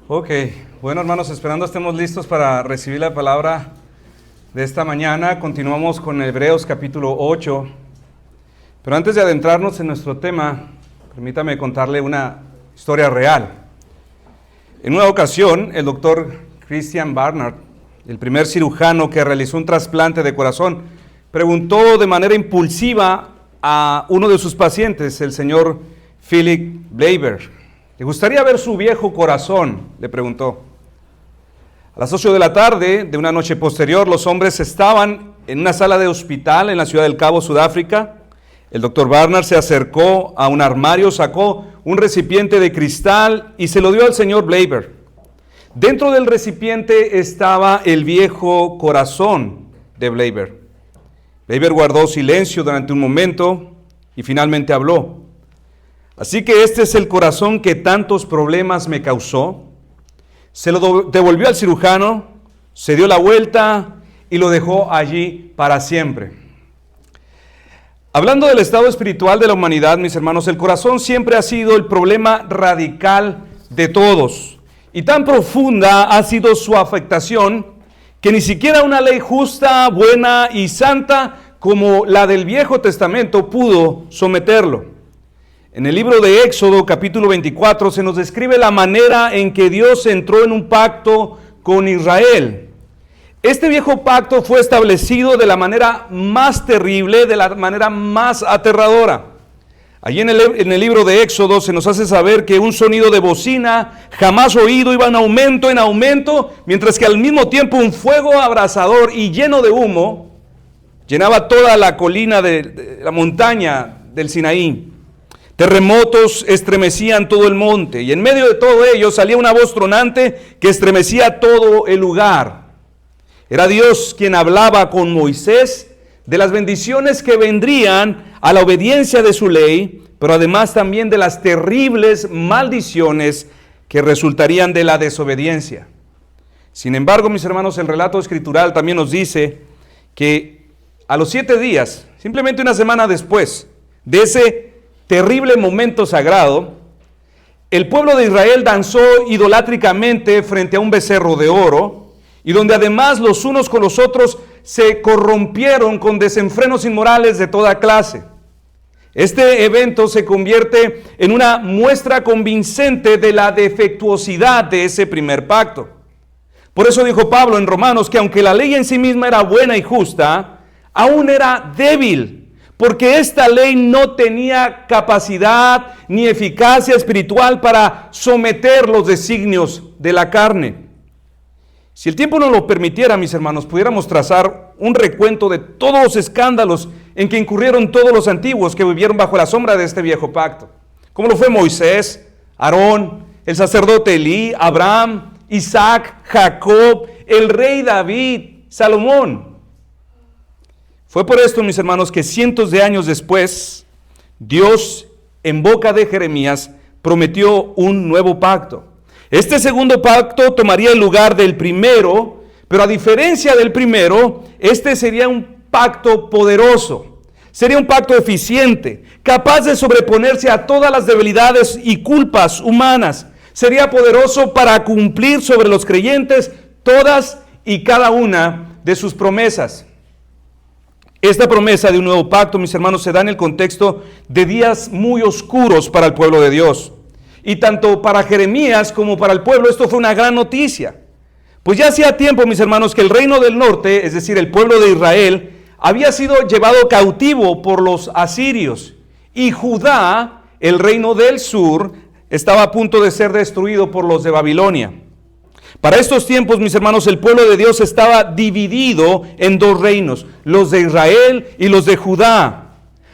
Ok, bueno hermanos, esperando estemos listos para recibir la palabra de esta mañana. Continuamos con Hebreos capítulo 8. Pero antes de adentrarnos en nuestro tema, permítame contarle una historia real. En una ocasión, el doctor Christian Barnard, el primer cirujano que realizó un trasplante de corazón, preguntó de manera impulsiva a uno de sus pacientes, el señor Philip Bleiber. ¿Le gustaría ver su viejo corazón?, le preguntó. A las 8 de la tarde de una noche posterior, los hombres estaban en una sala de hospital en la ciudad del Cabo, Sudáfrica. El doctor Barnard se acercó a un armario, sacó un recipiente de cristal y se lo dio al señor Bleiber. Dentro del recipiente estaba el viejo corazón de Bleiber. Bleiber guardó silencio durante un momento y finalmente habló. Así que este es el corazón que tantos problemas me causó. Se lo devolvió al cirujano, se dio la vuelta y lo dejó allí para siempre. Hablando del estado espiritual de la humanidad, mis hermanos, el corazón siempre ha sido el problema radical de todos. Y tan profunda ha sido su afectación que ni siquiera una ley justa, buena y santa como la del Viejo Testamento pudo someterlo. En el libro de Éxodo, capítulo 24, se nos describe la manera en que Dios entró en un pacto con Israel. Este viejo pacto fue establecido de la manera más terrible, de la manera más aterradora. Allí en el libro de Éxodo se nos hace saber que un sonido de bocina jamás oído iba en aumento, mientras que al mismo tiempo un fuego abrasador y lleno de humo llenaba toda la colina de la montaña del Sinaí. Terremotos estremecían todo el monte y en medio de todo ello salía una voz tronante que estremecía todo el lugar. Era Dios quien hablaba con Moisés de las bendiciones que vendrían a la obediencia de su ley, pero además también de las terribles maldiciones que resultarían de la desobediencia. Sin embargo, mis hermanos, el relato escritural también nos dice que a los 7 días, simplemente una semana después de ese terrible momento sagrado, el pueblo de Israel danzó idolátricamente frente a un becerro de oro, y donde además los unos con los otros se corrompieron con desenfrenos inmorales de toda clase. Este evento se convierte en una muestra convincente de la defectuosidad de ese primer pacto. Por eso dijo Pablo en Romanos que aunque la ley en sí misma era buena y justa, aún era débil, porque esta ley no tenía capacidad ni eficacia espiritual para someter los designios de la carne. Si el tiempo nos lo permitiera, mis hermanos, pudiéramos trazar un recuento de todos los escándalos en que incurrieron todos los antiguos que vivieron bajo la sombra de este viejo pacto. Como lo fue Moisés, Aarón, el sacerdote Elí, Abraham, Isaac, Jacob, el rey David, Salomón. Fue por esto, mis hermanos, que cientos de años después, Dios, en boca de Jeremías, prometió un nuevo pacto. Este segundo pacto tomaría el lugar del primero, pero a diferencia del primero, este sería un pacto poderoso. Sería un pacto eficiente, capaz de sobreponerse a todas las debilidades y culpas humanas. Sería poderoso para cumplir sobre los creyentes todas y cada una de sus promesas. Esta promesa de un nuevo pacto, mis hermanos, se da en el contexto de días muy oscuros para el pueblo de Dios. Y tanto para Jeremías como para el pueblo esto fue una gran noticia. Pues ya hacía tiempo, mis hermanos, que el reino del norte, es decir, el pueblo de Israel, había sido llevado cautivo por los asirios. Y Judá, el reino del sur, estaba a punto de ser destruido por los de Babilonia. Para estos tiempos, mis hermanos, el pueblo de Dios estaba dividido en 2 reinos, los de Israel y los de Judá.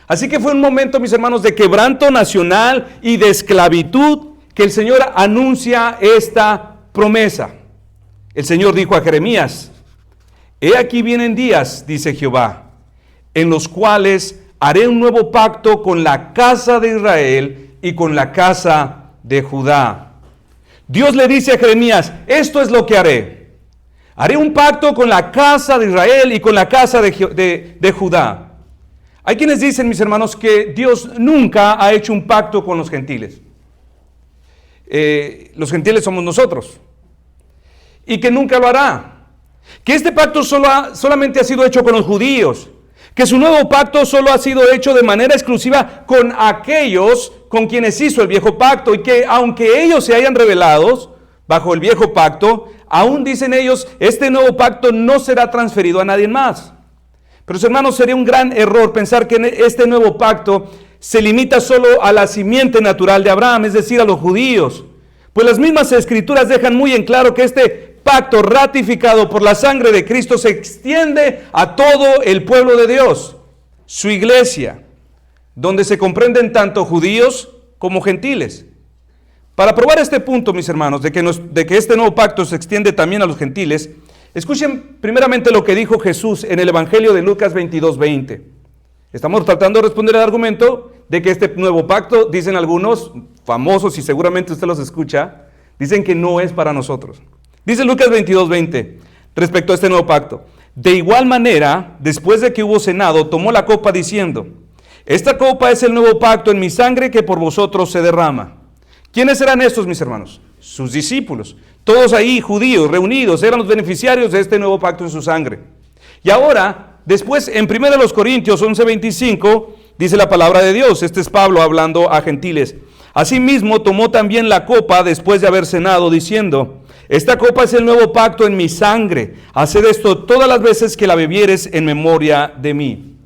Así que fue un momento, mis hermanos, de quebranto nacional y de esclavitud que el Señor anuncia esta promesa. El Señor dijo a Jeremías: he aquí vienen días, dice Jehová, en los cuales haré un nuevo pacto con la casa de Israel y con la casa de Judá. Dios le dice a Jeremías: esto es lo que haré. Haré un pacto con la casa de Israel y con la casa de Judá. Hay quienes dicen, mis hermanos, que Dios nunca ha hecho un pacto con los gentiles. los gentiles somos nosotros. Y que nunca lo hará. Que este pacto solamente ha sido hecho con los judíos. Que su nuevo pacto solo ha sido hecho de manera exclusiva con aquellos con quienes hizo el viejo pacto. Y que aunque ellos se hayan rebelado bajo el viejo pacto, aún dicen ellos, este nuevo pacto no será transferido a nadie más. Pero hermanos, sería un gran error pensar que este nuevo pacto se limita solo a la simiente natural de Abraham, es decir, a los judíos. Pues las mismas escrituras dejan muy en claro que este pacto ratificado por la sangre de Cristo se extiende a todo el pueblo de Dios, su iglesia, donde se comprenden tanto judíos como gentiles. Para probar este punto, mis hermanos, de que este nuevo pacto se extiende también a los gentiles, escuchen primeramente lo que dijo Jesús en el Evangelio de Lucas 22:20. Estamos tratando de responder el argumento de que este nuevo pacto, dicen algunos famosos y seguramente usted los escucha, dicen que no es para nosotros. Dice Lucas 22:20 respecto a este nuevo pacto. De igual manera, después de que hubo cenado, tomó la copa diciendo, esta copa es el nuevo pacto en mi sangre que por vosotros se derrama. ¿Quiénes eran estos, mis hermanos? Sus discípulos. Todos ahí, judíos, reunidos, eran los beneficiarios de este nuevo pacto en su sangre. Y ahora, después, en 1 Corintios 11:25, dice la palabra de Dios. Este es Pablo hablando a gentiles. Asimismo, tomó también la copa después de haber cenado, diciendo, esta copa es el nuevo pacto en mi sangre. Haced esto todas las veces que la bebieres en memoria de mí.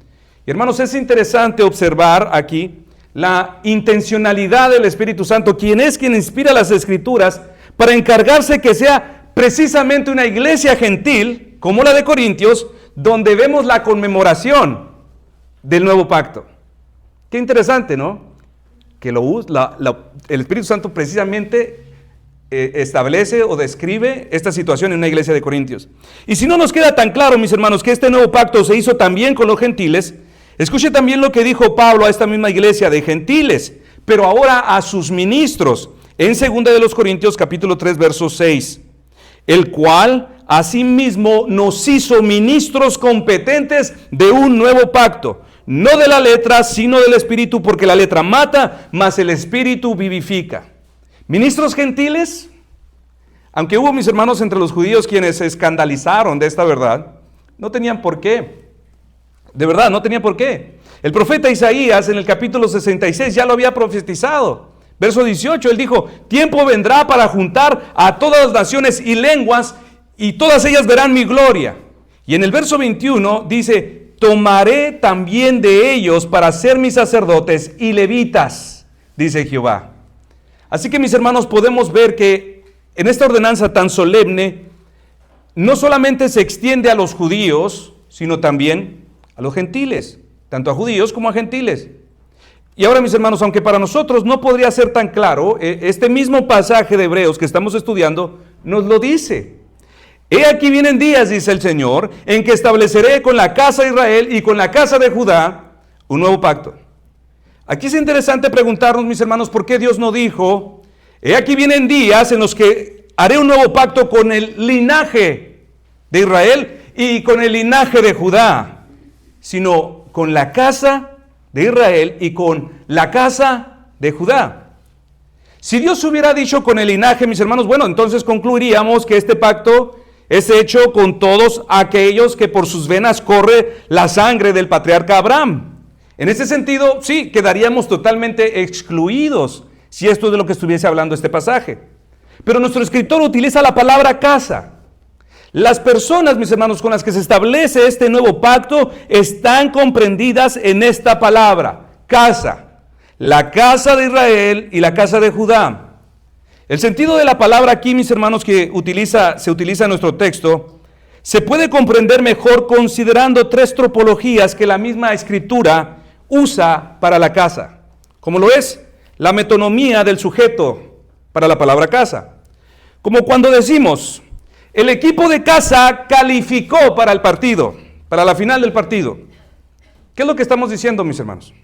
Y hermanos, es interesante observar aquí la intencionalidad del Espíritu Santo, quien inspira las Escrituras para encargarse que sea precisamente una iglesia gentil, como la de Corintios, donde vemos la conmemoración del nuevo pacto. Qué interesante, ¿no? Que el Espíritu Santo precisamente establece o describe esta situación en una iglesia de Corintios. Y si no nos queda tan claro, mis hermanos, que este nuevo pacto se hizo también con los gentiles, escuche también lo que dijo Pablo a esta misma iglesia de gentiles, pero ahora a sus ministros, en 2 Corintios capítulo 3, verso 6, el cual asimismo nos hizo ministros competentes de un nuevo pacto, no de la letra, sino del Espíritu, porque la letra mata, mas el Espíritu vivifica. Ministros gentiles, aunque hubo, mis hermanos, entre los judíos quienes se escandalizaron de esta verdad, no tenían por qué. De verdad, no tenía por qué. El profeta Isaías en el capítulo 66 ya lo había profetizado. Verso 18, él dijo, tiempo vendrá para juntar a todas las naciones y lenguas, y todas ellas verán mi gloria. Y en el verso 21 dice, tomaré también de ellos para ser mis sacerdotes y levitas, dice Jehová. Así que, mis hermanos, podemos ver que en esta ordenanza tan solemne, no solamente se extiende a los judíos, sino también a los gentiles, tanto a judíos como a gentiles. Y ahora, mis hermanos, aunque para nosotros no podría ser tan claro, este mismo pasaje de Hebreos que estamos estudiando nos lo dice. He aquí vienen días, dice el Señor, en que estableceré con la casa de Israel y con la casa de Judá un nuevo pacto. Aquí es interesante preguntarnos, mis hermanos, ¿por qué Dios no dijo, he aquí vienen días en los que haré un nuevo pacto con el linaje de Israel y con el linaje de Judá, sino con la casa de Israel y con la casa de Judá? Si Dios hubiera dicho con el linaje, mis hermanos, bueno, entonces concluiríamos que este pacto es hecho con todos aquellos que por sus venas corre la sangre del patriarca Abraham. En ese sentido, sí, quedaríamos totalmente excluidos si esto es de lo que estuviese hablando este pasaje. Pero nuestro escritor utiliza la palabra casa. Las personas, mis hermanos, con las que se establece este nuevo pacto están comprendidas en esta palabra, casa. La casa de Israel y la casa de Judá. El sentido de la palabra aquí, mis hermanos, que se utiliza en nuestro texto, se puede comprender mejor considerando tres topologías que la misma escritura usa para la casa, como lo es la metonomía del sujeto para la palabra casa. Como cuando decimos, el equipo de casa calificó para el partido, para la final del partido. ¿Qué es lo que estamos diciendo, mis hermanos?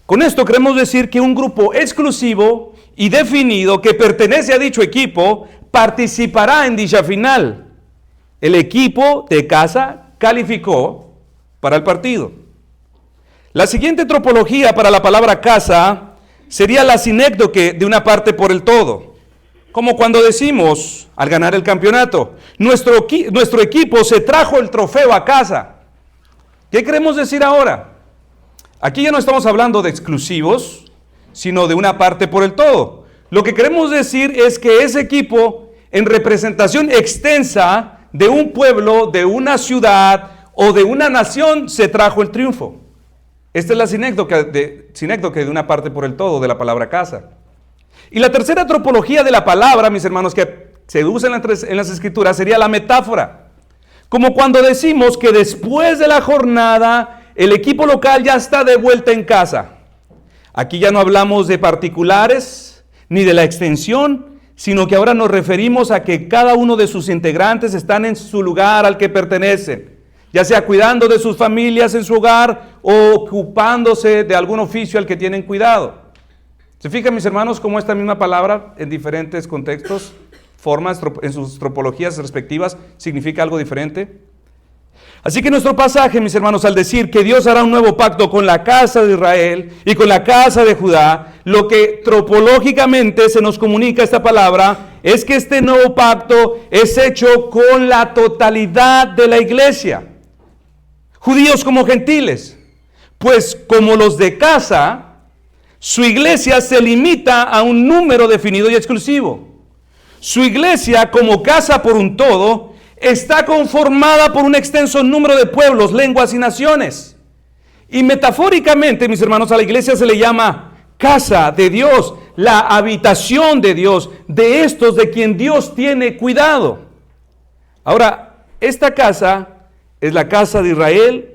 Con esto queremos decir que un grupo exclusivo y definido que pertenece a dicho equipo participará en dicha final. El equipo de casa calificó para el partido. La siguiente topología para la palabra casa sería la sinécdoque de una parte por el todo. Como cuando decimos, al ganar el campeonato, nuestro equipo se trajo el trofeo a casa. ¿Qué queremos decir ahora? Aquí ya no estamos hablando de exclusivos, sino de una parte por el todo. Lo que queremos decir es que ese equipo, en representación extensa de un pueblo, de una ciudad o de una nación, se trajo el triunfo. Esta es la sinécdoque de una parte por el todo de la palabra casa. Y la tercera tropología de la palabra, mis hermanos, que se usa en las escrituras, sería la metáfora. Como cuando decimos que después de la jornada, el equipo local ya está de vuelta en casa. Aquí ya no hablamos de particulares ni de la extensión, sino que ahora nos referimos a que cada uno de sus integrantes están en su lugar al que pertenecen, ya sea cuidando de sus familias en su hogar o ocupándose de algún oficio al que tienen cuidado. ¿Se fijan, mis hermanos, cómo esta misma palabra en diferentes contextos, formas, en sus tropologías respectivas, significa algo diferente? Así que nuestro pasaje, mis hermanos, al decir que Dios hará un nuevo pacto con la casa de Israel y con la casa de Judá, lo que tropológicamente se nos comunica esta palabra es que este nuevo pacto es hecho con la totalidad de la iglesia, judíos como gentiles, pues como los de casa, su iglesia se limita a un número definido y exclusivo. Su iglesia, como casa por un todo, está conformada por un extenso número de pueblos, lenguas y naciones. Y metafóricamente, mis hermanos, a la iglesia se le llama casa de Dios, la habitación de Dios, de estos de quien Dios tiene cuidado. Ahora, esta casa es la casa de Israel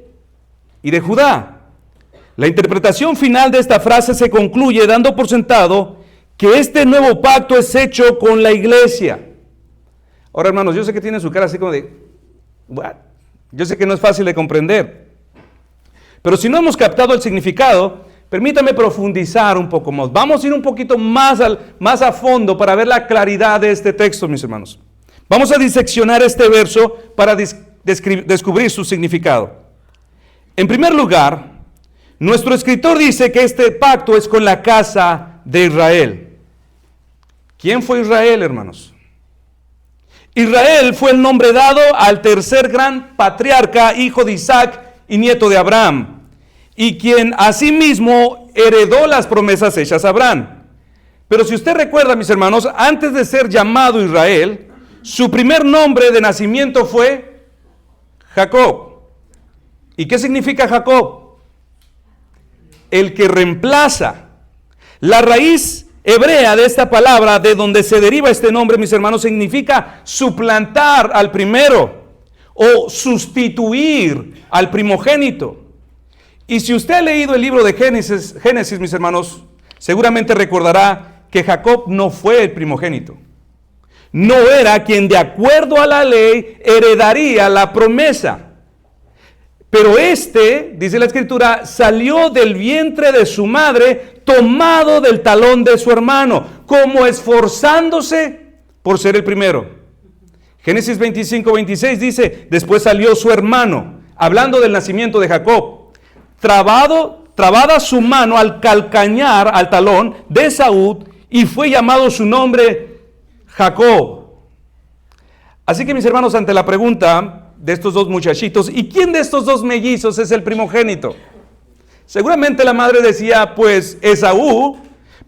y de Judá. La interpretación final de esta frase se concluye dando por sentado que este nuevo pacto es hecho con la iglesia. Ahora, hermanos, yo sé que tienen su cara así como de, ¿what? Yo sé que no es fácil de comprender. Pero si no hemos captado el significado, permítame profundizar un poco más. Vamos a ir un poquito más a fondo para ver la claridad de este texto, mis hermanos. Vamos a diseccionar este verso para descubrir su significado. En primer lugar, nuestro escritor dice que este pacto es con la casa de Israel. ¿Quién fue Israel, hermanos? Israel fue el nombre dado al tercer gran patriarca, hijo de Isaac y nieto de Abraham, y quien asimismo heredó las promesas hechas a Abraham. Pero si usted recuerda, mis hermanos, antes de ser llamado Israel, su primer nombre de nacimiento fue Jacob. ¿Y qué significa Jacob? El que reemplaza. La raíz hebrea de esta palabra, de donde se deriva este nombre, mis hermanos, significa suplantar al primero o sustituir al primogénito. Y si usted ha leído el libro de Génesis, mis hermanos, seguramente recordará que Jacob no fue el primogénito. No era quien de acuerdo a la ley heredaría la promesa. Pero dice la escritura, salió del vientre de su madre, tomado del talón de su hermano, como esforzándose por ser el primero. Génesis 25:26 dice, después salió su hermano, hablando del nacimiento de Jacob, trabada su mano al calcañar al talón de Esaú, y fue llamado su nombre Jacob. Así que, mis hermanos, ante la pregunta de estos dos muchachitos, ¿y quién de estos dos mellizos es el primogénito? Seguramente la madre decía, pues Esaú,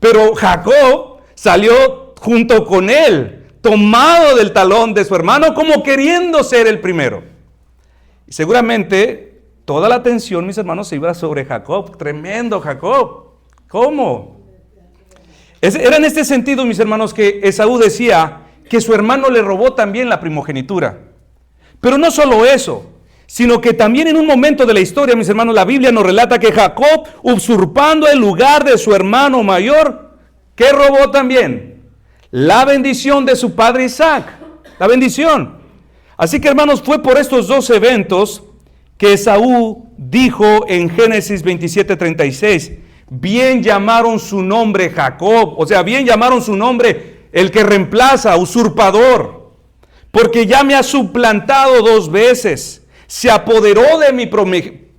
pero Jacob salió junto con él, tomado del talón de su hermano, como queriendo ser el primero. Y seguramente toda la atención, mis hermanos, se iba sobre Jacob. Tremendo Jacob. ¿Cómo? Era en este sentido, mis hermanos, que Esaú decía que su hermano le robó también la primogenitura. Pero no solo eso, sino que también en un momento de la historia, mis hermanos, la Biblia nos relata que Jacob, usurpando el lugar de su hermano mayor, ¿qué robó también? La bendición de su padre Isaac, la bendición. Así que, hermanos, fue por estos dos eventos que Esaú dijo en Génesis 27:36, bien llamaron su nombre Jacob, o sea, bien llamaron su nombre el que reemplaza, usurpador. Porque ya me ha suplantado 2 veces, se apoderó de mi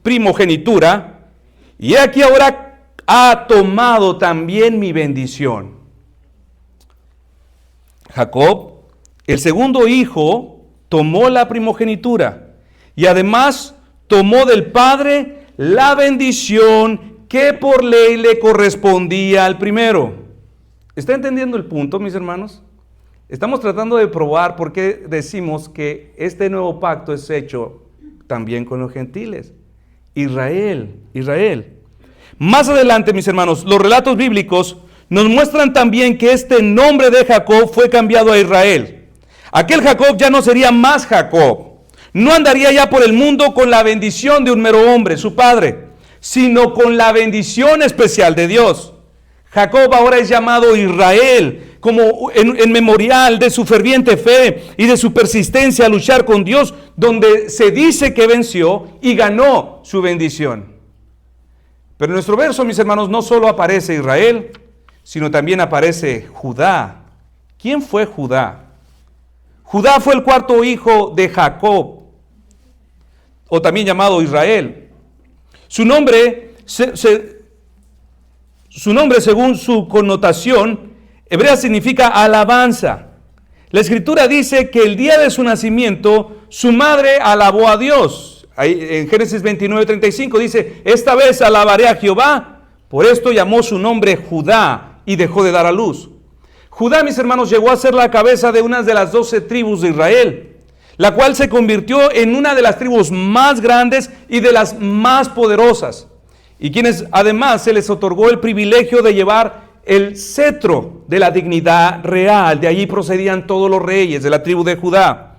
primogenitura, y aquí ahora ha tomado también mi bendición. Jacob, el segundo hijo, tomó la primogenitura y además tomó del padre la bendición que por ley le correspondía al primero. ¿Está entendiendo el punto, mis hermanos? Estamos tratando de probar por qué decimos que este nuevo pacto es hecho también con los gentiles. Israel. Más adelante, mis hermanos, los relatos bíblicos nos muestran también que este nombre de Jacob fue cambiado a Israel. Aquel Jacob ya no sería más Jacob. No andaría ya por el mundo con la bendición de un mero hombre, su padre, sino con la bendición especial de Dios. Jacob ahora es llamado Israel, como en memorial de su ferviente fe y de su persistencia a luchar con Dios, donde se dice que venció y ganó su bendición. Pero en nuestro verso, mis hermanos, no solo aparece Israel, sino también aparece Judá. ¿Quién fue Judá? Judá fue el cuarto hijo de Jacob, o también llamado Israel. Su nombre, según su connotación hebrea, significa alabanza. La Escritura dice que el día de su nacimiento, su madre alabó a Dios. Ahí, en Génesis 29:35 dice, esta vez alabaré a Jehová, por esto llamó su nombre Judá y dejó de dar a luz. Judá, mis hermanos, llegó a ser la cabeza de una de las 12 tribus de Israel, la cual se convirtió en una de las tribus más grandes y de las más poderosas, y quienes además se les otorgó el privilegio de llevar el cetro de la dignidad real. De allí procedían todos los reyes de la tribu de Judá.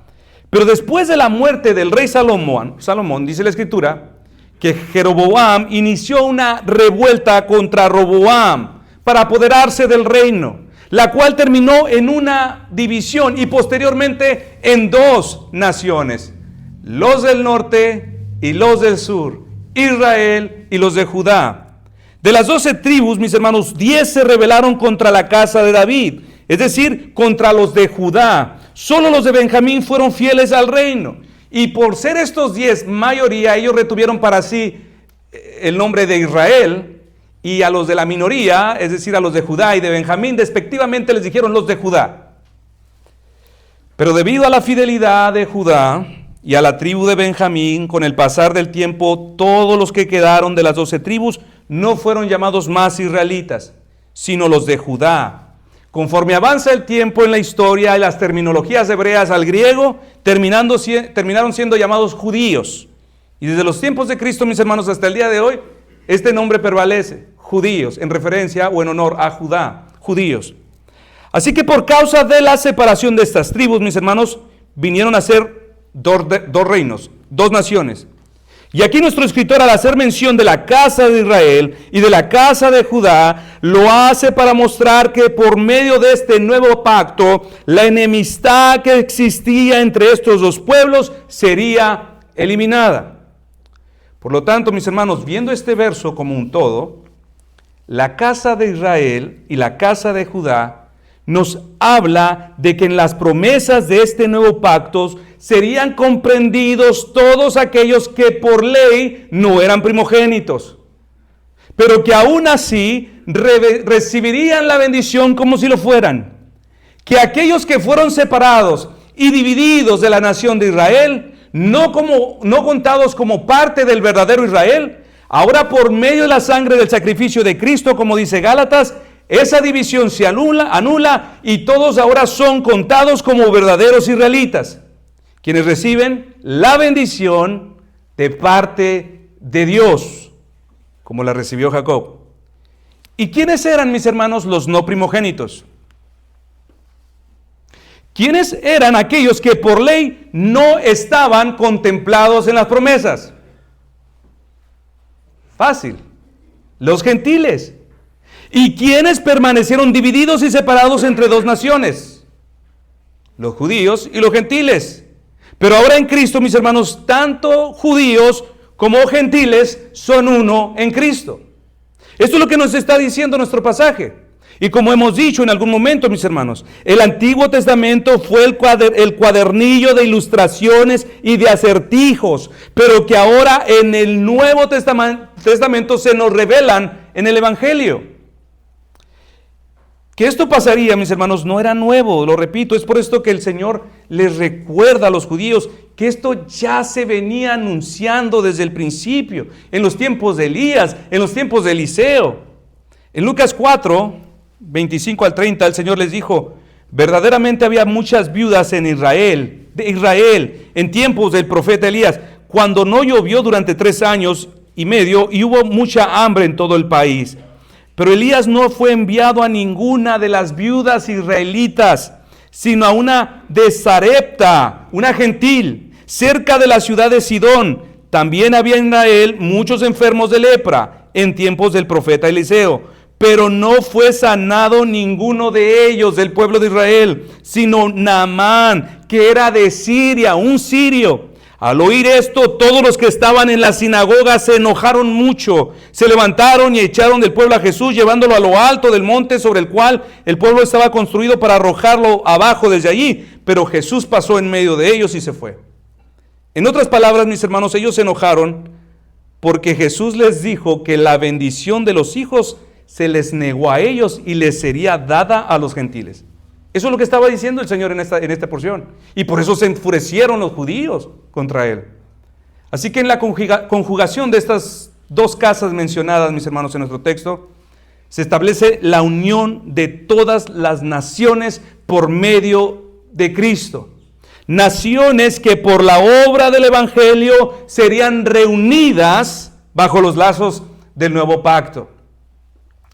Pero después de la muerte del rey Salomón, dice la Escritura, que Jeroboam inició una revuelta contra Roboam para apoderarse del reino, la cual terminó en una división y posteriormente en dos naciones, los del norte y los del sur, Israel y los de Judá. De las 12 tribus, mis hermanos, 10 se rebelaron contra la casa de David, es decir, contra los de Judá. Solo los de Benjamín fueron fieles al reino. Y por ser estos 10 mayoría, ellos retuvieron para sí el nombre de Israel, y a los de la minoría, es decir, a los de Judá y de Benjamín, despectivamente les dijeron los de Judá. Pero debido a la fidelidad de Judá y a la tribu de Benjamín, con el pasar del tiempo, todos los que quedaron de las 12 tribus no fueron llamados más israelitas, sino los de Judá. Conforme avanza el tiempo en la historia y las terminologías hebreas al griego, terminaron siendo llamados judíos. Y desde los tiempos de Cristo, mis hermanos, hasta el día de hoy, este nombre prevalece, judíos, en referencia o en honor a Judá, judíos. Así que por causa de la separación de estas tribus, mis hermanos, vinieron a ser dos reinos, dos naciones. Y aquí nuestro escritor, al hacer mención de la casa de Israel y de la casa de Judá, lo hace para mostrar que por medio de este nuevo pacto, la enemistad que existía entre estos dos pueblos sería eliminada. Por lo tanto, mis hermanos, viendo este verso como un todo, la casa de Israel y la casa de Judá nos habla de que en las promesas de este nuevo pacto serían comprendidos todos aquellos que por ley no eran primogénitos, pero que aún así recibirían la bendición como si lo fueran. Que aquellos que fueron separados y divididos de la nación de Israel, no contados como parte del verdadero Israel, ahora por medio de la sangre del sacrificio de Cristo, como dice Gálatas, esa división se anula y todos ahora son contados como verdaderos israelitas, quienes reciben la bendición de parte de Dios, como la recibió Jacob. ¿Y quiénes eran, mis hermanos, los no primogénitos? ¿Quiénes eran aquellos que por ley no estaban contemplados en las promesas? Fácil, los gentiles. ¿Y quiénes permanecieron divididos y separados entre dos naciones? Los judíos y los gentiles. Pero ahora en Cristo, mis hermanos, tanto judíos como gentiles son uno en Cristo. Esto es lo que nos está diciendo nuestro pasaje. Y como hemos dicho en algún momento, mis hermanos, el Antiguo Testamento fue el cuadernillo de ilustraciones y de acertijos, pero que ahora en el Nuevo Testamento se nos revelan en el Evangelio. Que esto pasaría, mis hermanos, no era nuevo, lo repito, es por esto que el Señor les recuerda a los judíos que esto ya se venía anunciando desde el principio, en los tiempos de Elías, en los tiempos de Eliseo. En Lucas 4, 25 al 30, el Señor les dijo: verdaderamente había muchas viudas en Israel, en tiempos del profeta Elías, cuando no llovió durante 3 años y medio y hubo mucha hambre en todo el país. Pero Elías no fue enviado a ninguna de las viudas israelitas, sino a una de Sarepta, una gentil, cerca de la ciudad de Sidón. También había en Israel muchos enfermos de lepra en tiempos del profeta Eliseo, pero no fue sanado ninguno de ellos del pueblo de Israel, sino Naamán, que era de Siria, un sirio. Al oír esto, todos los que estaban en la sinagoga se enojaron mucho. Se levantaron y echaron del pueblo a Jesús, llevándolo a lo alto del monte sobre el cual el pueblo estaba construido, para arrojarlo abajo desde allí. Pero Jesús pasó en medio de ellos y se fue. En otras palabras, mis hermanos, ellos se enojaron porque Jesús les dijo que la bendición de los hijos se les negó a ellos y les sería dada a los gentiles. Eso es lo que estaba diciendo el Señor en esta porción. Y por eso se enfurecieron los judíos contra Él. Así que en la conjugación de estas dos casas mencionadas, mis hermanos, en nuestro texto, se establece la unión de todas las naciones por medio de Cristo. Naciones que por la obra del Evangelio serían reunidas bajo los lazos del nuevo pacto.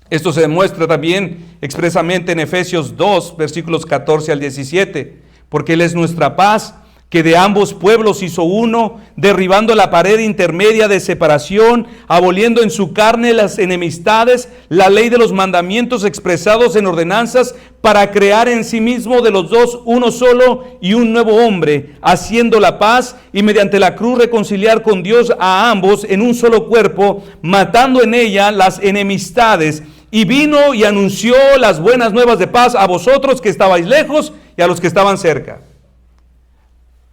Esto se demuestra también expresamente en Efesios 2, versículos 14 al 17, porque Él es nuestra paz, que de ambos pueblos hizo uno, derribando la pared intermedia de separación, aboliendo en su carne las enemistades, la ley de los mandamientos expresados en ordenanzas, para crear en sí mismo de los dos uno solo y un nuevo hombre, haciendo la paz y mediante la cruz reconciliar con Dios a ambos en un solo cuerpo, matando en ella las enemistades. Y vino y anunció las buenas nuevas de paz a vosotros que estabais lejos y a los que estaban cerca.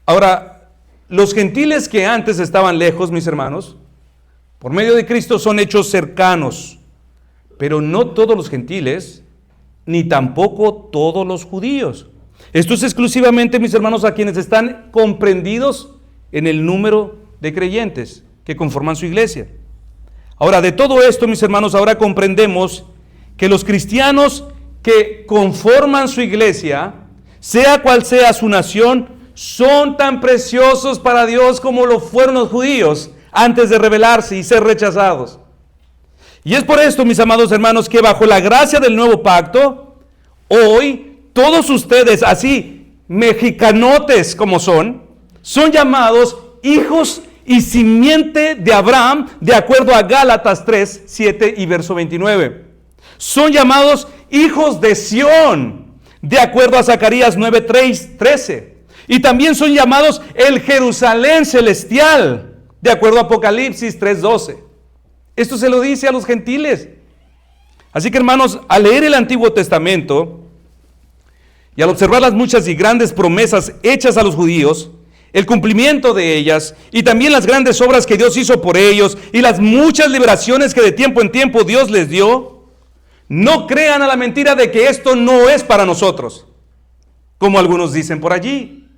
Ahora, los gentiles que antes estaban lejos, mis hermanos, por medio de Cristo son hechos cercanos. Pero no todos los gentiles, ni tampoco todos los judíos. Esto es exclusivamente, mis hermanos, a quienes están comprendidos en el número de creyentes que conforman su iglesia. Ahora, de todo esto, mis hermanos, ahora comprendemos que los cristianos que conforman su iglesia, sea cual sea su nación, son tan preciosos para Dios como lo fueron los judíos antes de rebelarse y ser rechazados. Y es por esto, mis amados hermanos, que bajo la gracia del nuevo pacto, hoy todos ustedes, así mexicanotes como son llamados hijos y simiente de Abraham, de acuerdo a Gálatas 3, 7 y verso 29. Son llamados hijos de Sión, de acuerdo a Zacarías 9, 13. Y también son llamados el Jerusalén celestial, de acuerdo a Apocalipsis 3, 12. Esto se lo dice a los gentiles. Así que, hermanos, al leer el Antiguo Testamento y al observar las muchas y grandes promesas hechas a los judíos, el cumplimiento de ellas y también las grandes obras que Dios hizo por ellos y las muchas liberaciones que de tiempo en tiempo Dios les dio, no crean a la mentira de que esto no es para nosotros, como algunos dicen por allí.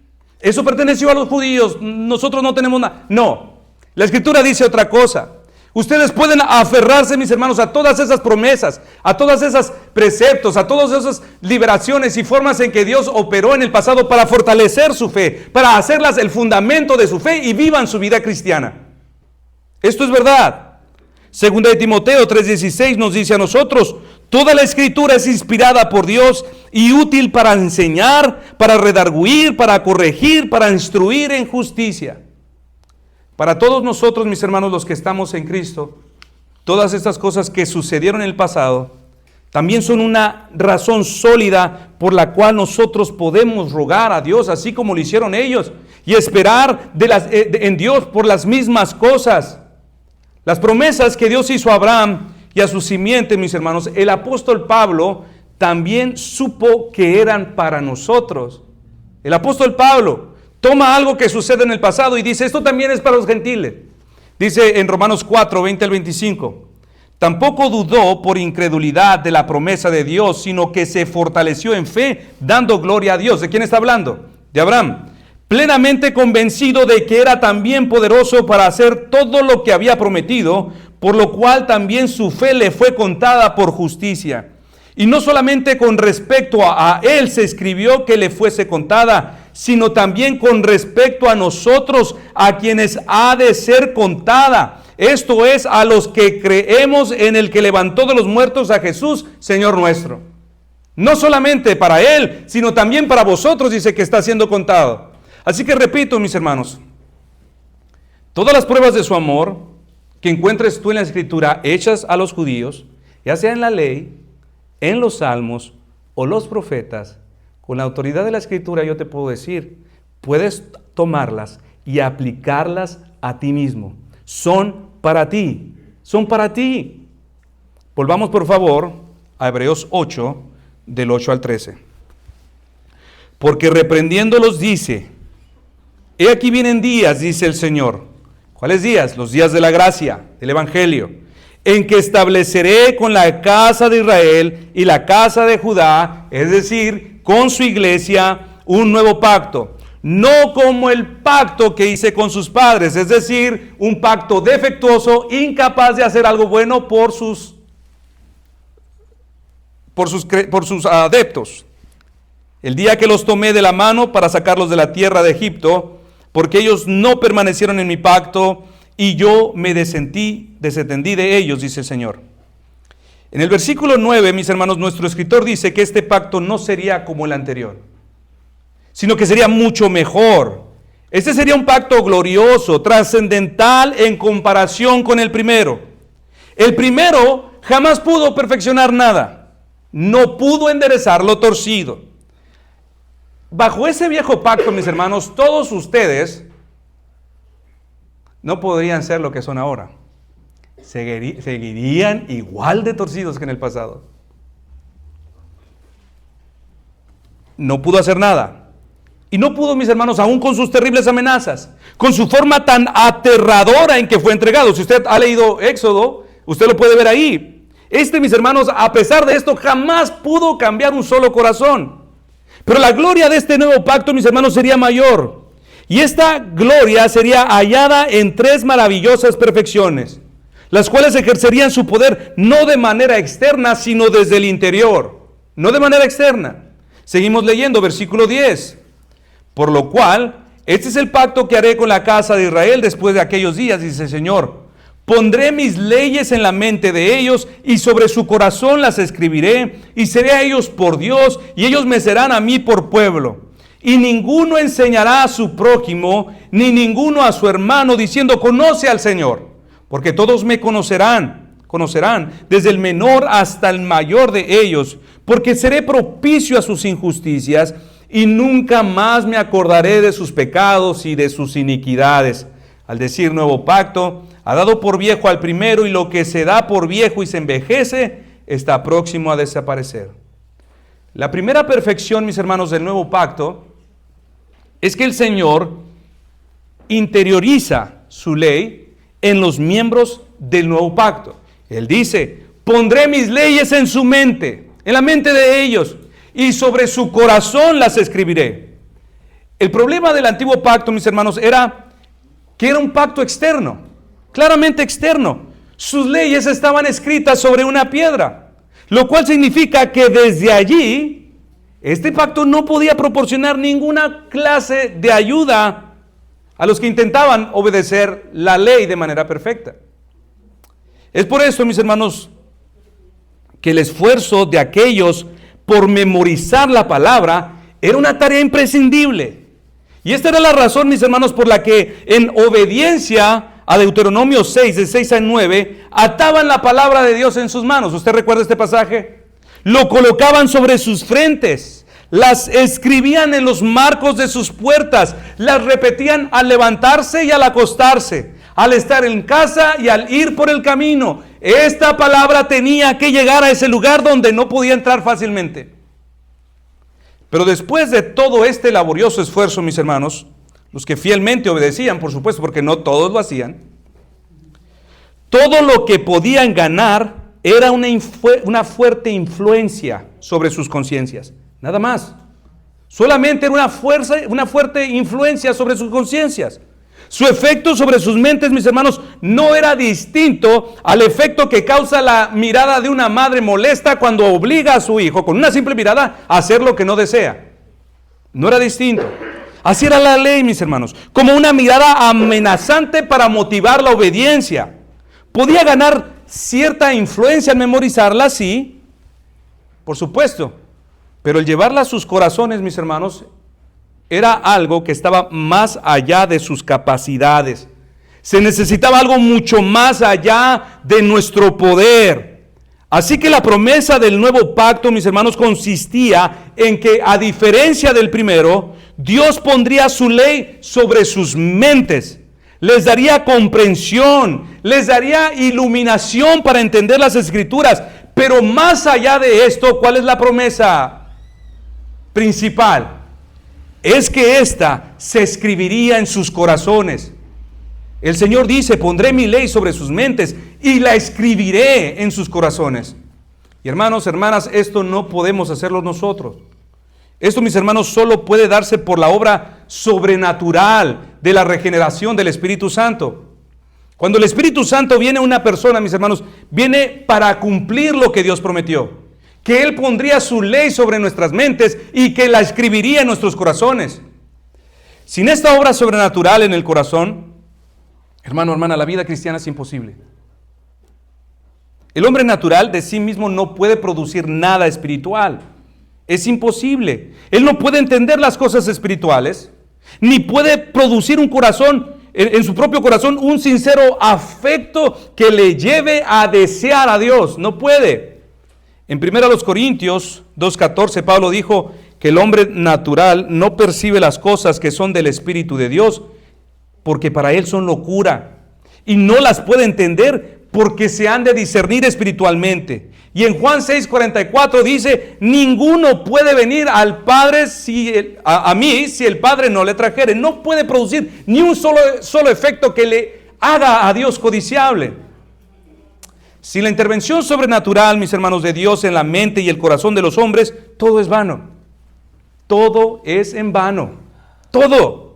Eso perteneció a los judíos, nosotros no tenemos nada. No, la Escritura dice otra cosa. Ustedes pueden aferrarse, mis hermanos, a todas esas promesas, a todas esas preceptos, a todas esas liberaciones y formas en que Dios operó en el pasado para fortalecer su fe, para hacerlas el fundamento de su fe y vivan su vida cristiana. Esto es verdad. Segunda de Timoteo 3:16 nos dice a nosotros: toda la Escritura es inspirada por Dios y útil para enseñar, para redarguir, para corregir, para instruir en justicia. Para todos nosotros, mis hermanos, los que estamos en Cristo, todas estas cosas que sucedieron en el pasado también son una razón sólida por la cual nosotros podemos rogar a Dios, así como lo hicieron ellos, y esperar en Dios por las mismas cosas. Las promesas que Dios hizo a Abraham y a su simiente, mis hermanos, el apóstol Pablo también supo que eran para nosotros. El apóstol Pablo toma algo que sucede en el pasado y dice: esto también es para los gentiles. Dice en Romanos 4, 20 al 25: Tampoco dudó por incredulidad de la promesa de Dios, sino que se fortaleció en fe, dando gloria a Dios. ¿De quién está hablando? De Abraham. Plenamente convencido de que era también poderoso para hacer todo lo que había prometido, por lo cual también su fe le fue contada por justicia. Y no solamente con respecto a él se escribió que le fuese contada, sino también con respecto a nosotros, a quienes ha de ser contada. Esto es, a los que creemos en el que levantó de los muertos a Jesús, Señor nuestro. No solamente para él, sino también para vosotros, dice que está siendo contado. Así que repito, mis hermanos, todas las pruebas de su amor que encuentres tú en la Escritura hechas a los judíos, ya sea en la ley, en los salmos o los profetas, con la autoridad de la Escritura yo te puedo decir, puedes tomarlas y aplicarlas a ti mismo. Son para ti, son para ti. Volvamos por favor a Hebreos 8, del 8 al 13. Porque reprendiéndolos dice, he aquí vienen días, dice el Señor. ¿Cuáles días? Los días de la gracia, del Evangelio, en que estableceré con la casa de Israel y la casa de Judá, es decir, con su iglesia, un nuevo pacto. No como el pacto que hice con sus padres, es decir, un pacto defectuoso, incapaz de hacer algo bueno por sus adeptos. El día que los tomé de la mano para sacarlos de la tierra de Egipto, porque ellos no permanecieron en mi pacto y yo me desentendí de ellos, dice el Señor. En el versículo 9, mis hermanos, nuestro escritor dice que este pacto no sería como el anterior, sino que sería mucho mejor. Este sería un pacto glorioso, trascendental en comparación con el primero. El primero jamás pudo perfeccionar nada, no pudo enderezar lo torcido. Bajo ese viejo pacto, mis hermanos, todos ustedes no podrían ser lo que son ahora. Seguirían igual de torcidos que en el pasado. No pudo hacer nada. Y no pudo, mis hermanos, aún con sus terribles amenazas, con su forma tan aterradora en que fue entregado. Si usted ha leído Éxodo, usted lo puede ver ahí. Mis hermanos, a pesar de esto, jamás pudo cambiar un solo corazón. Pero la gloria de este nuevo pacto, mis hermanos, sería mayor. Y esta gloria sería hallada en tres maravillosas perfecciones, las cuales ejercerían su poder no de manera externa, sino desde el interior. No de manera externa. Seguimos leyendo, versículo 10. Por lo cual, este es el pacto que haré con la casa de Israel después de aquellos días, dice el Señor. Pondré mis leyes en la mente de ellos y sobre su corazón las escribiré y seré a ellos por Dios y ellos me serán a mí por pueblo. Y ninguno enseñará a su prójimo ni ninguno a su hermano diciendo conoce al Señor, porque todos me conocerán desde el menor hasta el mayor de ellos, porque seré propicio a sus injusticias y nunca más me acordaré de sus pecados y de sus iniquidades. Al decir nuevo pacto, ha dado por viejo al primero y lo que se da por viejo y se envejece está próximo a desaparecer. La primera perfección, mis hermanos, del nuevo pacto es que el Señor interioriza su ley en los miembros del nuevo pacto. Él dice, pondré mis leyes en su mente, en la mente de ellos, y sobre su corazón las escribiré. El problema del antiguo pacto, mis hermanos, era que era un pacto externo, claramente externo. Sus leyes estaban escritas sobre una piedra, lo cual significa que desde allí, este pacto no podía proporcionar ninguna clase de ayuda a los que intentaban obedecer la ley de manera perfecta. Es por eso, mis hermanos, que el esfuerzo de aquellos por memorizar la palabra era una tarea imprescindible. Y esta era la razón, mis hermanos, por la que en obediencia a Deuteronomio 6, de 6 al 9, ataban la palabra de Dios en sus manos. ¿Usted recuerda este pasaje? Lo colocaban sobre sus frentes, las escribían en los marcos de sus puertas, las repetían al levantarse y al acostarse, al estar en casa y al ir por el camino. Esta palabra tenía que llegar a ese lugar donde no podía entrar fácilmente. Pero después de todo este laborioso esfuerzo, mis hermanos, los que fielmente obedecían, por supuesto, porque no todos lo hacían, todo lo que podían ganar era una fuerte influencia sobre sus conciencias. Nada más. Solamente era una fuerte influencia sobre sus conciencias. Su efecto sobre sus mentes, mis hermanos, no era distinto al efecto que causa la mirada de una madre molesta cuando obliga a su hijo, con una simple mirada, a hacer lo que no desea. No era distinto. Así era la ley, mis hermanos, como una mirada amenazante para motivar la obediencia. Podía ganar cierta influencia al memorizarla, sí, por supuesto, pero el llevarla a sus corazones, mis hermanos, era algo que estaba más allá de sus capacidades. Se necesitaba algo mucho más allá de nuestro poder. Así que la promesa del nuevo pacto, mis hermanos, consistía en que, a diferencia del primero, Dios pondría su ley sobre sus mentes. Les daría comprensión, les daría iluminación para entender las Escrituras. Pero más allá de esto, ¿cuál es la promesa principal? Es que ésta se escribiría en sus corazones. El Señor dice, pondré mi ley sobre sus mentes y la escribiré en sus corazones. Y hermanos, hermanas, esto no podemos hacerlo nosotros. Esto, mis hermanos, solo puede darse por la obra sobrenatural de la regeneración del Espíritu Santo. Cuando el Espíritu Santo viene a una persona, mis hermanos, viene para cumplir lo que Dios prometió. Que Él pondría su ley sobre nuestras mentes y que la escribiría en nuestros corazones. Sin esta obra sobrenatural en el corazón, hermano, hermana, la vida cristiana es imposible. El hombre natural de sí mismo no puede producir nada espiritual. Es imposible. Él no puede entender las cosas espirituales, ni puede producir un corazón, en su propio corazón, un sincero afecto que le lleve a desear a Dios. No puede. En 1 Corintios 2:14, Pablo dijo que el hombre natural no percibe las cosas que son del Espíritu de Dios, porque para él son locura, y no las puede entender porque se han de discernir espiritualmente. Y en Juan 6:44 dice, ninguno puede venir al Padre a mí si el Padre no le trajere. No puede producir ni un solo efecto que le haga a Dios codiciable. Sin la intervención sobrenatural, mis hermanos, de Dios en la mente y el corazón de los hombres, todo es vano. Todo es en vano. Todo.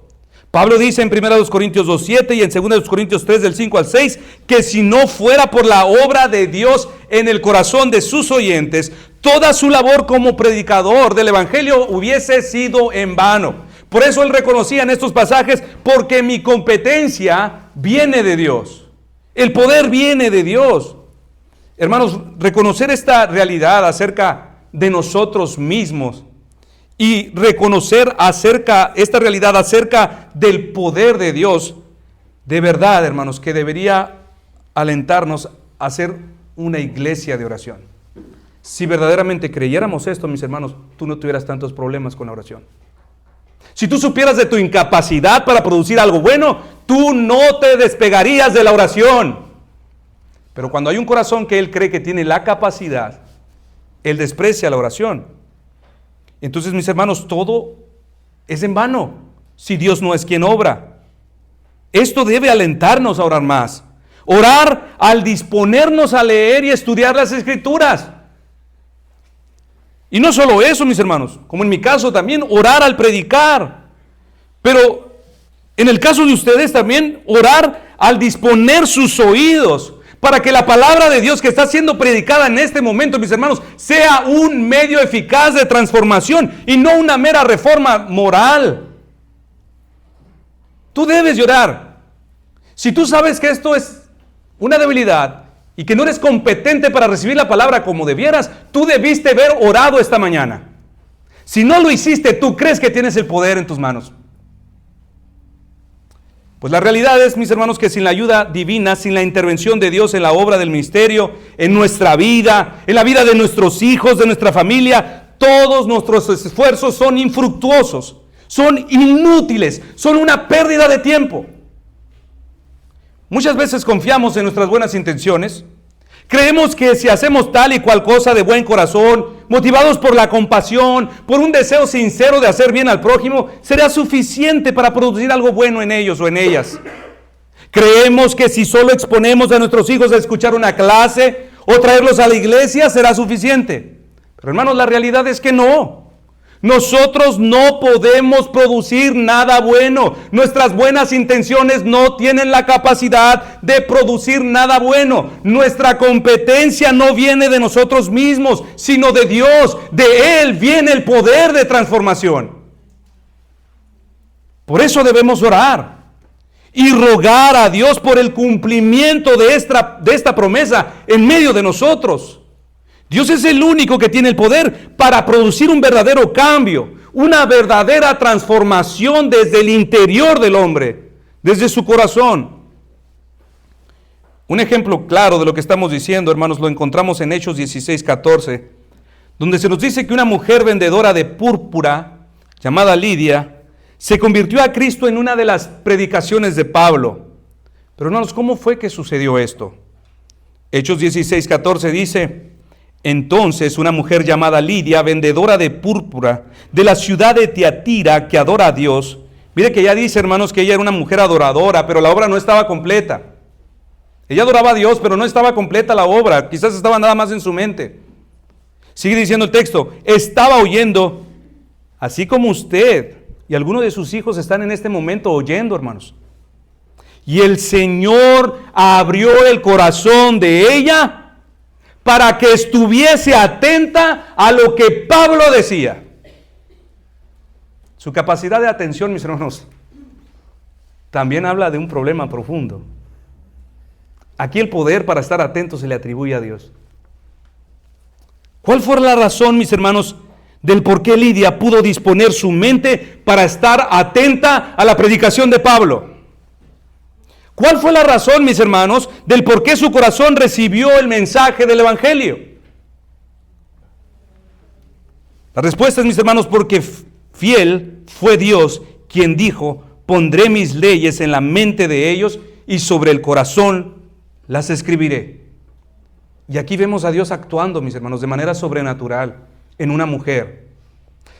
Pablo dice en 1 Corintios 2:7 y en 2 Corintios 3 del 5 al 6 que si no fuera por la obra de Dios en el corazón de sus oyentes, toda su labor como predicador del Evangelio hubiese sido en vano. Por eso él reconocía en estos pasajes, porque mi competencia viene de Dios. El poder viene de Dios. Hermanos, reconocer esta realidad acerca de nosotros mismos y reconocer esta realidad acerca del poder de Dios, de verdad, hermanos, que debería alentarnos a ser una iglesia de oración. Si verdaderamente creyéramos esto, mis hermanos, tú no tuvieras tantos problemas con la oración. Si tú supieras de tu incapacidad para producir algo bueno, tú no te despegarías de la oración. Pero cuando hay un corazón que él cree que tiene la capacidad, él desprecia la oración. Entonces, mis hermanos, todo es en vano si Dios no es quien obra. Esto debe alentarnos a orar más. Orar al disponernos a leer y estudiar las Escrituras. Y no solo eso, mis hermanos, como en mi caso también, orar al predicar. Pero en el caso de ustedes también, orar al disponer sus oídos para que la palabra de Dios que está siendo predicada en este momento, mis hermanos, sea un medio eficaz de transformación y no una mera reforma moral. Tú debes llorar. Si tú sabes que esto es una debilidad y que no eres competente para recibir la palabra como debieras, tú debiste haber orado esta mañana. Si no lo hiciste, tú crees que tienes el poder en tus manos. Pues la realidad es, mis hermanos, que sin la ayuda divina, sin la intervención de Dios en la obra del ministerio, en nuestra vida, en la vida de nuestros hijos, de nuestra familia, todos nuestros esfuerzos son infructuosos, son inútiles, son una pérdida de tiempo. Muchas veces confiamos en nuestras buenas intenciones. Creemos que si hacemos tal y cual cosa de buen corazón, motivados por la compasión, por un deseo sincero de hacer bien al prójimo, será suficiente para producir algo bueno en ellos o en ellas. Creemos que si solo exponemos a nuestros hijos a escuchar una clase o traerlos a la iglesia será suficiente. Pero hermanos, la realidad es que no. Nosotros no podemos producir nada bueno. Nuestras buenas intenciones no tienen la capacidad de producir nada bueno. Nuestra competencia no viene de nosotros mismos, sino de Dios. De Él viene el poder de transformación. Por eso debemos orar y rogar a Dios por el cumplimiento de esta promesa en medio de nosotros. Dios es el único que tiene el poder para producir un verdadero cambio, una verdadera transformación desde el interior del hombre, desde su corazón. Un ejemplo claro de lo que estamos diciendo, hermanos, lo encontramos en Hechos 16:14, donde se nos dice que una mujer vendedora de púrpura, llamada Lidia, se convirtió a Cristo en una de las predicaciones de Pablo. Pero hermanos, ¿cómo fue que sucedió esto? Hechos 16:14 dice: entonces una mujer llamada Lidia, vendedora de púrpura, de la ciudad de Tiatira, que adora a Dios. Mire que ya dice, hermanos, que ella era una mujer adoradora, pero la obra no estaba completa. Ella adoraba a Dios, pero no estaba completa la obra. Quizás estaba nada más en su mente. Sigue diciendo el texto: estaba oyendo, así como usted y algunos de sus hijos están en este momento oyendo, hermanos. Y el Señor abrió el corazón de ella para que estuviese atenta a lo que Pablo decía. Su capacidad de atención, mis hermanos, también habla de un problema profundo. Aquí el poder para estar atento se le atribuye a Dios. ¿Cuál fue la razón, mis hermanos, del por qué Lidia pudo disponer su mente para estar atenta a la predicación de Pablo? ¿Cuál fue la razón, mis hermanos, del por qué su corazón recibió el mensaje del Evangelio? La respuesta es, mis hermanos, porque fiel fue Dios quien dijo: pondré mis leyes en la mente de ellos y sobre el corazón las escribiré. Y aquí vemos a Dios actuando, mis hermanos, de manera sobrenatural en una mujer.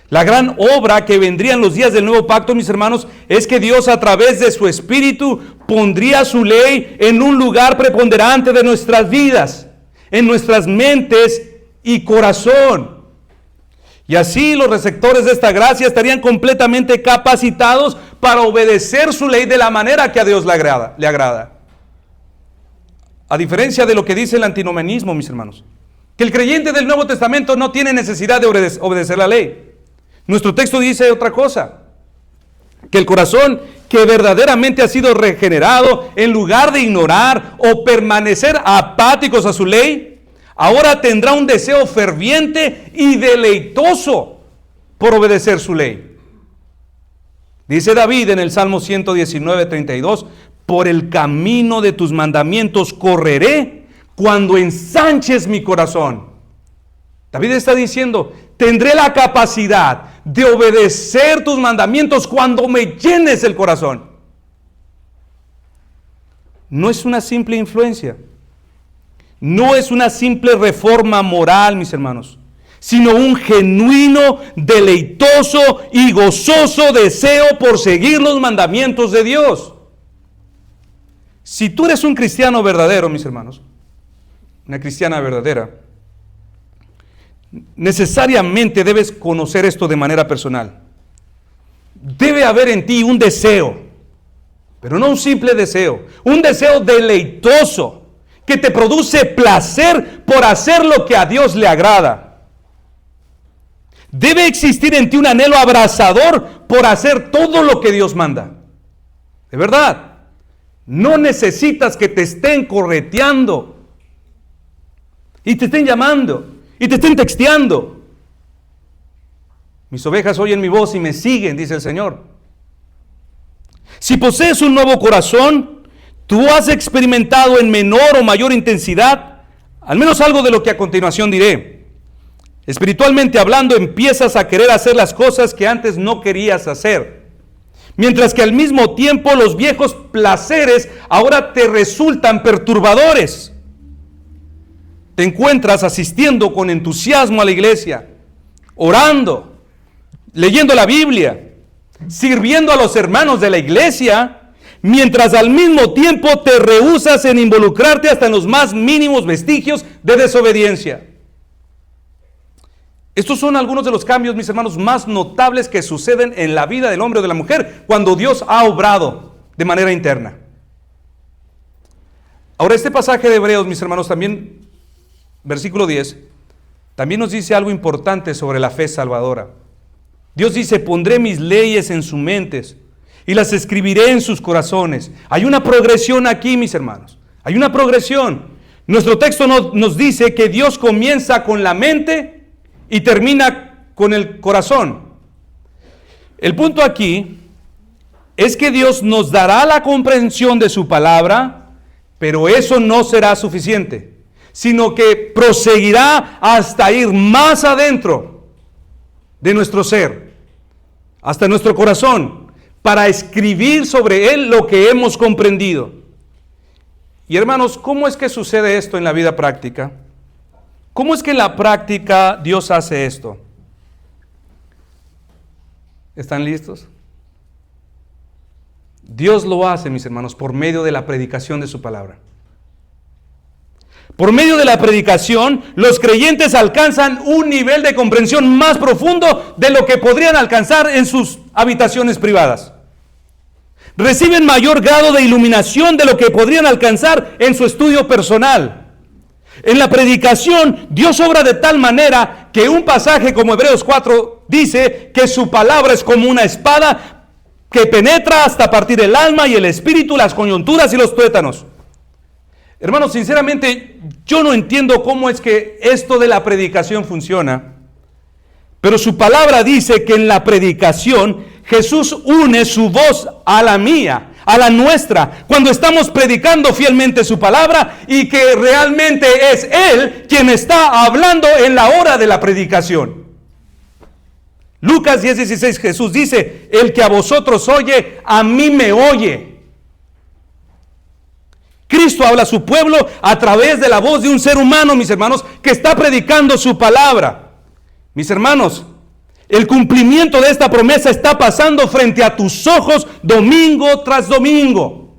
La gran obra que vendría en los días del nuevo pacto, mis hermanos, es que Dios a través de su Espíritu pondría su ley en un lugar preponderante de nuestras vidas, en nuestras mentes y corazón. Y así los receptores de esta gracia estarían completamente capacitados para obedecer su ley de la manera que a Dios le agrada. A diferencia de lo que dice el antinomianismo, mis hermanos, que el creyente del Nuevo Testamento no tiene necesidad de obedecer la ley. Nuestro texto dice otra cosa, que el corazón que verdaderamente ha sido regenerado, en lugar de ignorar o permanecer apáticos a su ley, ahora tendrá un deseo ferviente y deleitoso por obedecer su ley. Dice David en el Salmo 119:32, por el camino de tus mandamientos correré cuando ensanches mi corazón. David está diciendo: tendré la capacidad de obedecer tus mandamientos cuando me llenes el corazón. No es una simple influencia, no es una simple reforma moral, mis hermanos, sino un genuino, deleitoso y gozoso deseo por seguir los mandamientos de Dios. Si tú eres un cristiano verdadero, mis hermanos, una cristiana verdadera, necesariamente debes conocer esto de manera personal. Debe haber en ti un deseo, pero no un simple deseo, un deseo deleitoso que te produce placer por hacer lo que a Dios le agrada. Debe existir en ti un anhelo abrasador por hacer todo lo que Dios manda. De verdad, no necesitas que te estén correteando y te estén llamando y te estén texteando. Mis ovejas oyen mi voz y me siguen, dice el Señor. Si posees un nuevo corazón, tú has experimentado en menor o mayor intensidad, al menos algo de lo que a continuación diré. Espiritualmente hablando, empiezas a querer hacer las cosas que antes no querías hacer. Mientras que al mismo tiempo los viejos placeres ahora te resultan perturbadores. Te encuentras asistiendo con entusiasmo a la iglesia, orando, leyendo la Biblia, sirviendo a los hermanos de la iglesia, mientras al mismo tiempo te rehusas en involucrarte hasta en los más mínimos vestigios de desobediencia. Estos son algunos de los cambios, mis hermanos, más notables que suceden en la vida del hombre o de la mujer cuando Dios ha obrado de manera interna. Ahora, este pasaje de Hebreos, mis hermanos, también, versículo 10, también nos dice algo importante sobre la fe salvadora. Dios dice, pondré mis leyes en sus mentes y las escribiré en sus corazones. Hay una progresión aquí, mis hermanos. Hay una progresión. Nuestro texto nos dice que Dios comienza con la mente y termina con el corazón. El punto aquí es que Dios nos dará la comprensión de su palabra, pero eso no será suficiente, sino que proseguirá hasta ir más adentro de nuestro ser, hasta nuestro corazón, para escribir sobre él lo que hemos comprendido. Y hermanos, ¿cómo es que sucede esto en la vida práctica? ¿Cómo es que en la práctica Dios hace esto? ¿Están listos? Dios lo hace, mis hermanos, por medio de la predicación de su palabra. Por medio de la predicación, los creyentes alcanzan un nivel de comprensión más profundo de lo que podrían alcanzar en sus habitaciones privadas. Reciben mayor grado de iluminación de lo que podrían alcanzar en su estudio personal. En la predicación, Dios obra de tal manera que un pasaje como Hebreos 4 dice que su palabra es como una espada que penetra hasta partir el alma y el espíritu, las coyunturas y los tuétanos. Hermanos, sinceramente, yo no entiendo cómo es que esto de la predicación funciona, pero su palabra dice que en la predicación Jesús une su voz a la mía, a la nuestra, cuando estamos predicando fielmente su palabra y que realmente es Él quien está hablando en la hora de la predicación. Lucas 10:16, Jesús dice, el que a vosotros oye, a mí me oye. Cristo habla a su pueblo a través de la voz de un ser humano, mis hermanos, que está predicando su palabra. Mis hermanos, el cumplimiento de esta promesa está pasando frente a tus ojos domingo tras domingo.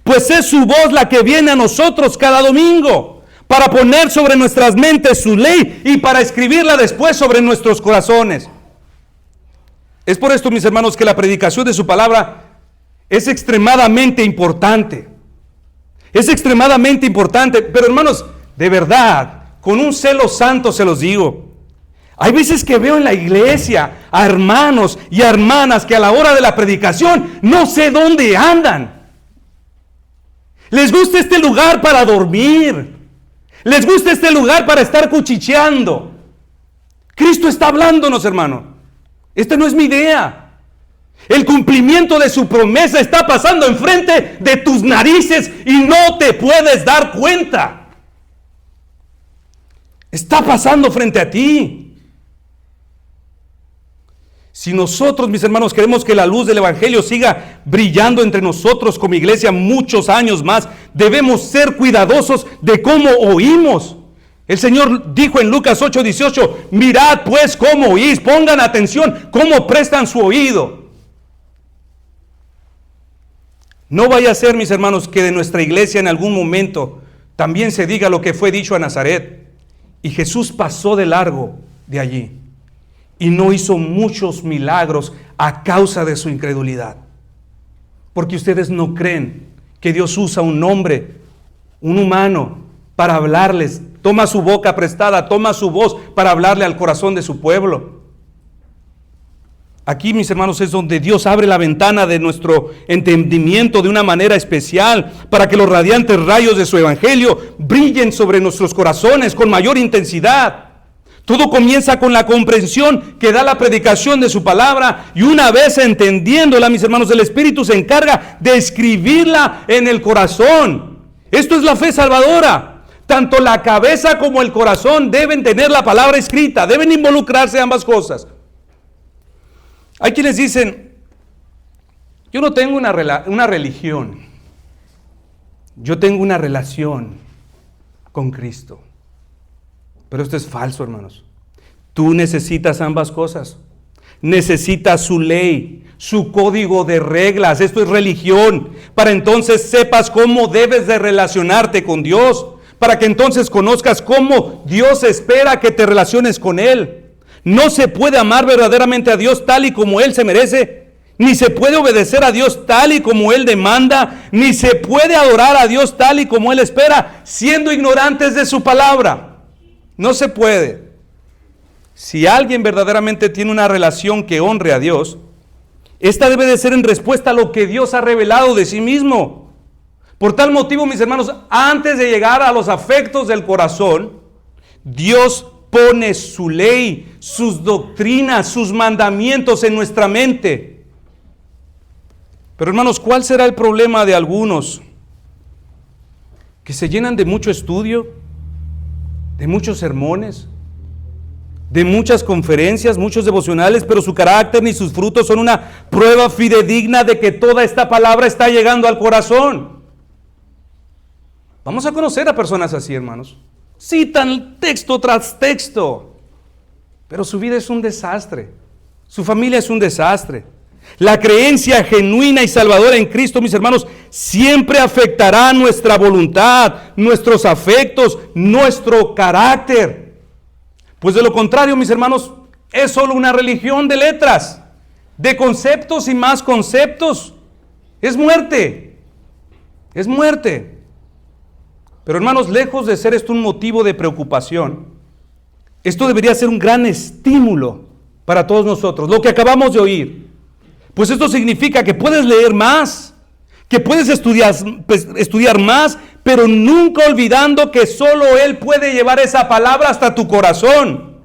Pues es su voz la que viene a nosotros cada domingo para poner sobre nuestras mentes su ley y para escribirla después sobre nuestros corazones. Es por esto, mis hermanos, que la predicación de su palabra es extremadamente importante. Es extremadamente importante, pero hermanos, de verdad, con un celo santo se los digo. Hay veces que veo en la iglesia a hermanos y a hermanas que a la hora de la predicación no sé dónde andan. Les gusta este lugar para dormir. Les gusta este lugar para estar cuchicheando. Cristo está hablándonos, hermano. Esta no es mi idea. El cumplimiento de su promesa está pasando enfrente de tus narices y no te puedes dar cuenta. Está pasando frente a ti. Si nosotros, mis hermanos, queremos que la luz del Evangelio siga brillando entre nosotros como iglesia muchos años más, debemos ser cuidadosos de cómo oímos. El Señor dijo en Lucas 8:18, mirad pues cómo oís, pongan atención, cómo prestan su oído. No vaya a ser, mis hermanos, que de nuestra iglesia en algún momento también se diga lo que fue dicho a Nazaret. Y Jesús pasó de largo de allí y no hizo muchos milagros a causa de su incredulidad. Porque ustedes no creen que Dios usa un hombre, un humano, para hablarles. Toma su boca prestada, toma su voz para hablarle al corazón de su pueblo. Aquí, mis hermanos, es donde Dios abre la ventana de nuestro entendimiento de una manera especial para que los radiantes rayos de su evangelio brillen sobre nuestros corazones con mayor intensidad. Todo comienza con la comprensión que da la predicación de su palabra y una vez entendiéndola, mis hermanos, el Espíritu se encarga de escribirla en el corazón. Esto es la fe salvadora. Tanto la cabeza como el corazón deben tener la palabra escrita, deben involucrarse ambas cosas. Hay quienes dicen, yo no tengo una religión, yo tengo una relación con Cristo. Pero esto es falso, hermanos. Tú necesitas ambas cosas. necesita su ley, su código de reglas. Esto es religión, para entonces sepas cómo debes de relacionarte con Dios, para que entonces conozcas cómo Dios espera que te relaciones con Él. No se puede amar verdaderamente a Dios tal y como Él se merece, ni se puede obedecer a Dios tal y como Él demanda, ni se puede adorar a Dios tal y como Él espera, siendo ignorantes de su palabra. No se puede. Si alguien verdaderamente tiene una relación que honre a Dios, esta debe de ser en respuesta a lo que Dios ha revelado de sí mismo. Por tal motivo, mis hermanos, antes de llegar a los afectos del corazón, Dios pone su ley, sus doctrinas, sus mandamientos en nuestra mente. Pero hermanos, ¿cuál será el problema de algunos que se llenan de mucho estudio, de muchos sermones, de muchas conferencias, muchos devocionales, pero su carácter ni sus frutos son una prueba fidedigna de que toda esta palabra está llegando al corazón? Vamos a conocer a personas así, hermanos. Citan texto tras texto, pero su vida es un desastre, su familia es un desastre. La creencia genuina y salvadora en Cristo, mis hermanos, siempre afectará nuestra voluntad, nuestros afectos, nuestro carácter. Pues de lo contrario, mis hermanos, es solo una religión de letras, de conceptos y más conceptos. Es muerte, es muerte. Pero hermanos, lejos de ser esto un motivo de preocupación, esto debería ser un gran estímulo para todos nosotros, lo que acabamos de oír. Pues esto significa que puedes leer más, que puedes estudiar más, pero nunca olvidando que solo Él puede llevar esa palabra hasta tu corazón,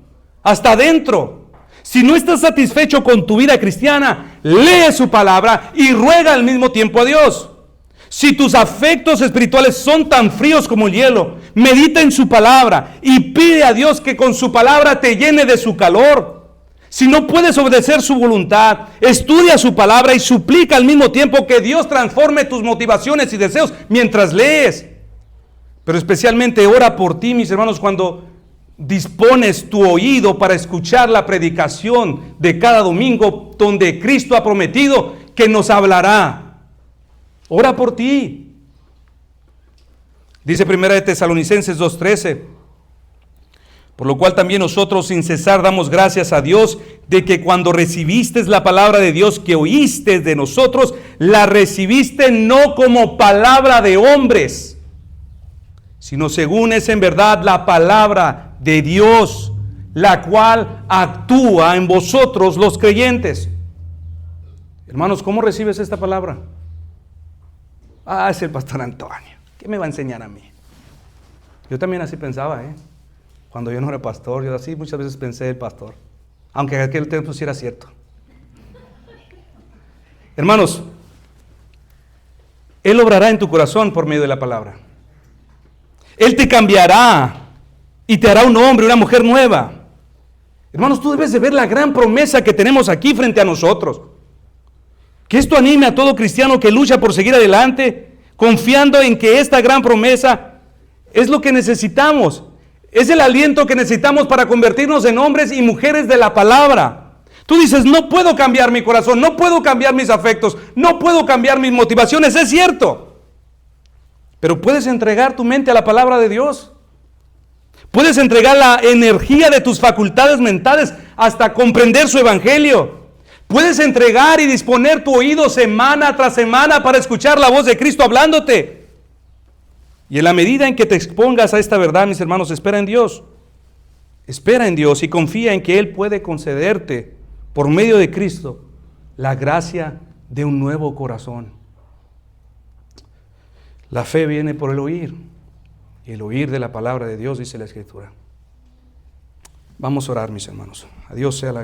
hasta adentro. Si no estás satisfecho con tu vida cristiana, lee su palabra y ruega al mismo tiempo a Dios. Si tus afectos espirituales son tan fríos como el hielo, medita en su palabra y pide a Dios que con su palabra te llene de su calor. Si no puedes obedecer su voluntad, estudia su palabra y suplica al mismo tiempo que Dios transforme tus motivaciones y deseos mientras lees. Pero especialmente ora por ti, mis hermanos, cuando dispones tu oído para escuchar la predicación de cada domingo, donde Cristo ha prometido que nos hablará. Ora por ti. Dice 1 de Tesalonicenses 2:13. Por lo cual también nosotros sin cesar damos gracias a Dios de que cuando recibiste la palabra de Dios que oíste de nosotros, la recibiste no como palabra de hombres, sino según es en verdad la palabra de Dios, la cual actúa en vosotros los creyentes. Hermanos, ¿cómo recibes esta palabra? Es el pastor Antonio. ¿Qué me va a enseñar a mí? Yo también así pensaba, Cuando yo no era pastor, yo así muchas veces pensé el pastor. Aunque en aquel tiempo sí era cierto. Hermanos, Él obrará en tu corazón por medio de la palabra. Él te cambiará y te hará un hombre, una mujer nueva. Hermanos, tú debes de ver la gran promesa que tenemos aquí frente a nosotros. Que esto anime a todo cristiano que lucha por seguir adelante, confiando en que esta gran promesa es lo que necesitamos. Es el aliento que necesitamos para convertirnos en hombres y mujeres de la palabra. Tú dices, no puedo cambiar mi corazón, no puedo cambiar mis afectos, no puedo cambiar mis motivaciones, es cierto. Pero puedes entregar tu mente a la palabra de Dios. Puedes entregar la energía de tus facultades mentales hasta comprender su evangelio. Puedes entregar y disponer tu oído semana tras semana para escuchar la voz de Cristo hablándote. Y en la medida en que te expongas a esta verdad, mis hermanos, espera en Dios. Espera en Dios y confía en que Él puede concederte, por medio de Cristo, la gracia de un nuevo corazón. La fe viene por el oír, y el oír de la palabra de Dios, dice la Escritura. Vamos a orar, mis hermanos. A Dios sea la gloria.